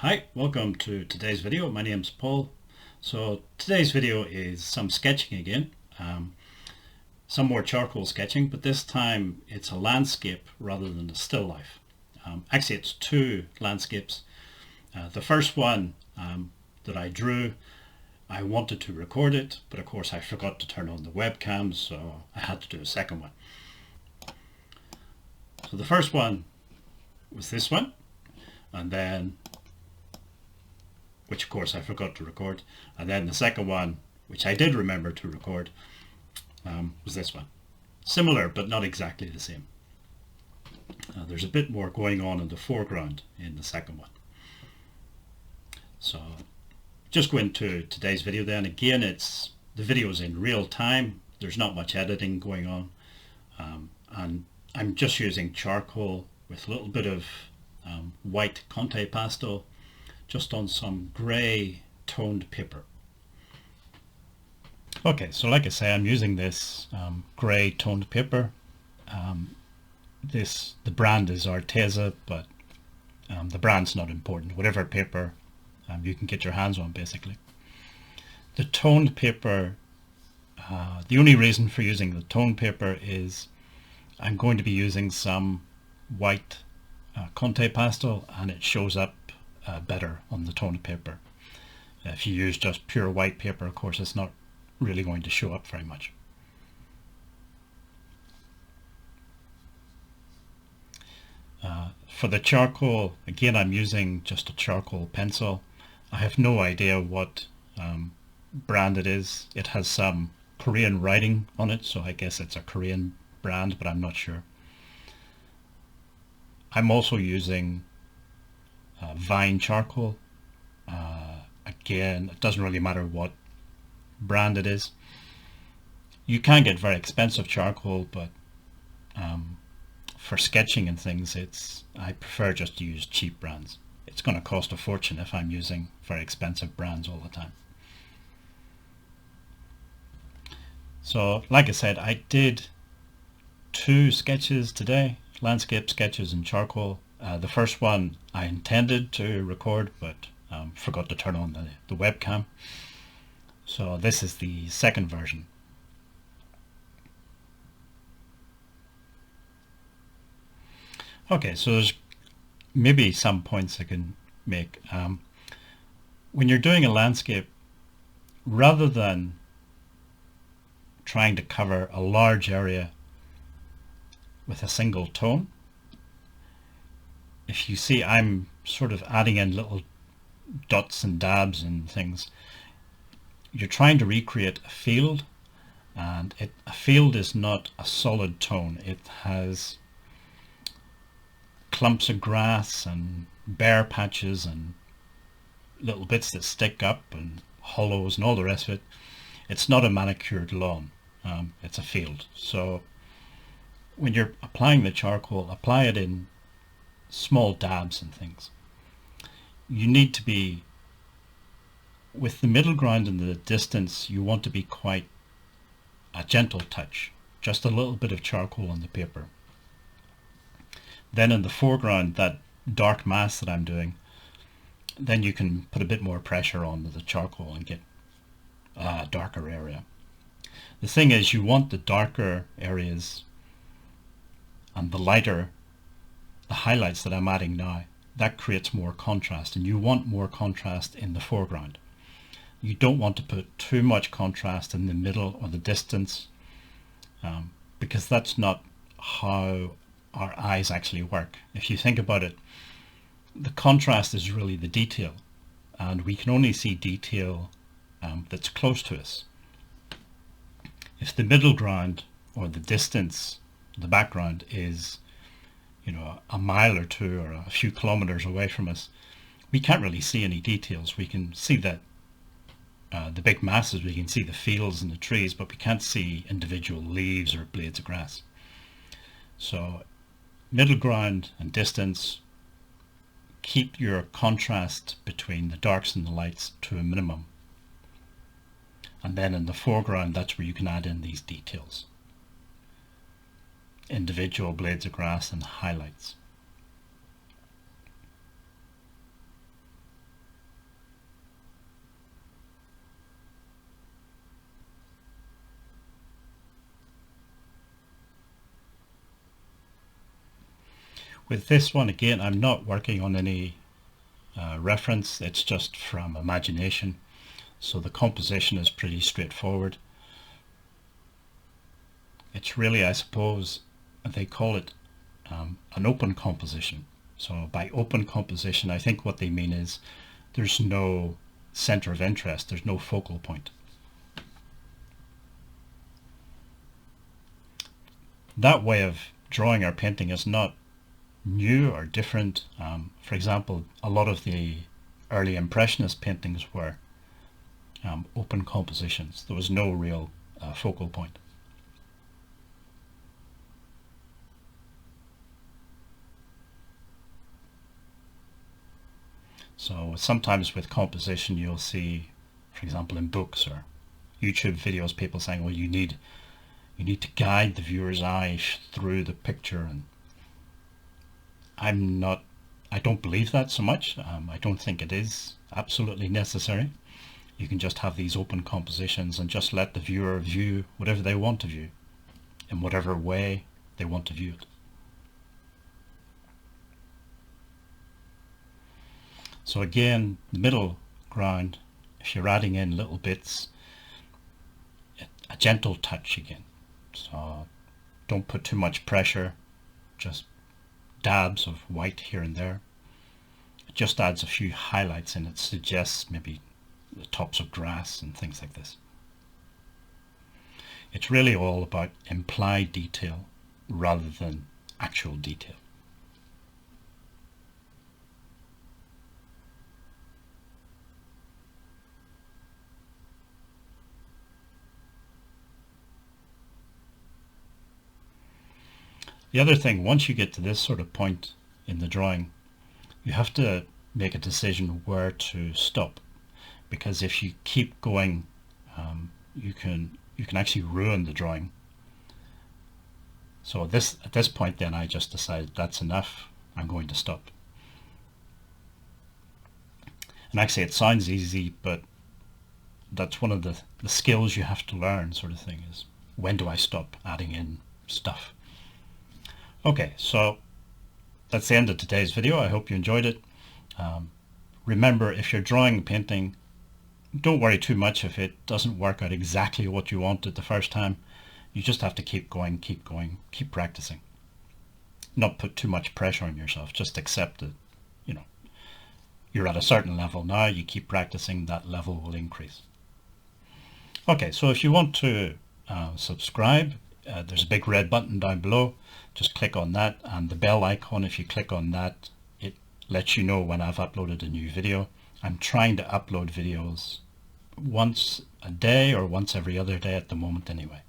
Hi, welcome to today's video. My name's Paul. So today's video is some sketching again, some more charcoal sketching, but this time it's a landscape rather than a still life. Actually, it's two landscapes. The first one that I drew, I wanted to record it, but of course I forgot to turn on the webcam, so I had to do a second one. So the first one was this one, and then which of course I forgot to record, and then the second one, which I did remember to record, was this one. Similar but not exactly the same. There's a bit more going on in the foreground in the second one. So just go into today's video then. Again, the video's in real time. There's not much editing going on, and I'm just using charcoal with a little bit of white conte pastel just on some grey toned paper. Okay, so like I say, I'm using this grey toned paper. The brand is Arteza, but the brand's not important. Whatever paper you can get your hands on, basically. The toned paper, the only reason for using the toned paper is I'm going to be using some white conte pastel, and it shows up better on the toned paper. If you use just pure white paper, of course, it's not really going to show up very much. For the charcoal, again, I'm using just a charcoal pencil. I have no idea what brand it is. It has some Korean writing on it, so I guess it's a Korean brand, but I'm not sure. I'm also using vine charcoal. Again, it doesn't really matter what brand it is. You can get very expensive charcoal, but for sketching and things, I prefer just to use cheap brands. It's going to cost a fortune if I'm using very expensive brands all the time. So, like I said, I did two sketches today, landscape sketches in charcoal. The first one I intended to record, but forgot to turn on the webcam. So this is the second version. Okay, so there's maybe some points I can make. When you're doing a landscape, rather than trying to cover a large area with a single tone, if you see, I'm sort of adding in little dots and dabs and things. You're trying to recreate a field, and a field is not a solid tone. It has clumps of grass and bare patches and little bits that stick up and hollows and all the rest of it. It's not a manicured lawn. It's a field. So when you're applying the charcoal, apply it in small dabs and things. You need to be, with the middle ground and the distance, you want to be quite a gentle touch, just a little bit of charcoal on the paper. Then in the foreground, that dark mass that I'm doing, then you can put a bit more pressure on the charcoal and get a darker area. The thing is, you want the darker areas and the lighter, the highlights that I'm adding now, that creates more contrast, and you want more contrast in the foreground. You don't want to put too much contrast in the middle or the distance, because that's not how our eyes actually work. If you think about it, the contrast is really the detail, and we can only see detail that's close to us. If the middle ground or the distance, the background is, a mile or two or a few kilometers away from us, we can't really see any details. We can see that the big masses, we can see the fields and the trees, but we can't see individual leaves or blades of grass. So middle ground and distance, keep your contrast between the darks and the lights to a minimum. And then in the foreground, that's where you can add in these details. Individual blades of grass and highlights. With this one, again, I'm not working on any reference, it's just from imagination. So the composition is pretty straightforward. It's really, I suppose, they call it an open composition. So by open composition, I think what they mean is there's no center of interest, there's no focal point. That way of drawing or painting is not new or different. For example, a lot of the early Impressionist paintings were open compositions. There was no real focal point. So sometimes with composition you'll see, for example in books or YouTube videos, people saying, well, you need to guide the viewer's eye through the picture, and I don't believe that so much. I don't think it is absolutely necessary. You can just have these open compositions and just let the viewer view whatever they want to view in whatever way they want to view it. So again, the middle ground, if you're adding in little bits, a gentle touch again. So don't put too much pressure, just dabs of white here and there. It just adds a few highlights and it suggests maybe the tops of grass and things like this. It's really all about implied detail rather than actual detail. The other thing, once you get to this sort of point in the drawing, you have to make a decision where to stop, because if you keep going, you can actually ruin the drawing. So at this point then I just decided that's enough, I'm going to stop. And actually it sounds easy, but that's one of the skills you have to learn, sort of thing, is when do I stop adding in stuff. Okay, so that's the end of today's video. I hope you enjoyed it. Remember, if you're drawing a painting, don't worry too much if it doesn't work out exactly what you wanted the first time. You just have to keep going, keep practicing. Not put too much pressure on yourself. Just accept that, you're at a certain level now. You keep practicing, that level will increase. Okay, so if you want to subscribe, there's a big red button down below. Just click on that, and the bell icon, if you click on that, it lets you know when I've uploaded a new video. I'm trying to upload videos once a day or once every other day at the moment anyway.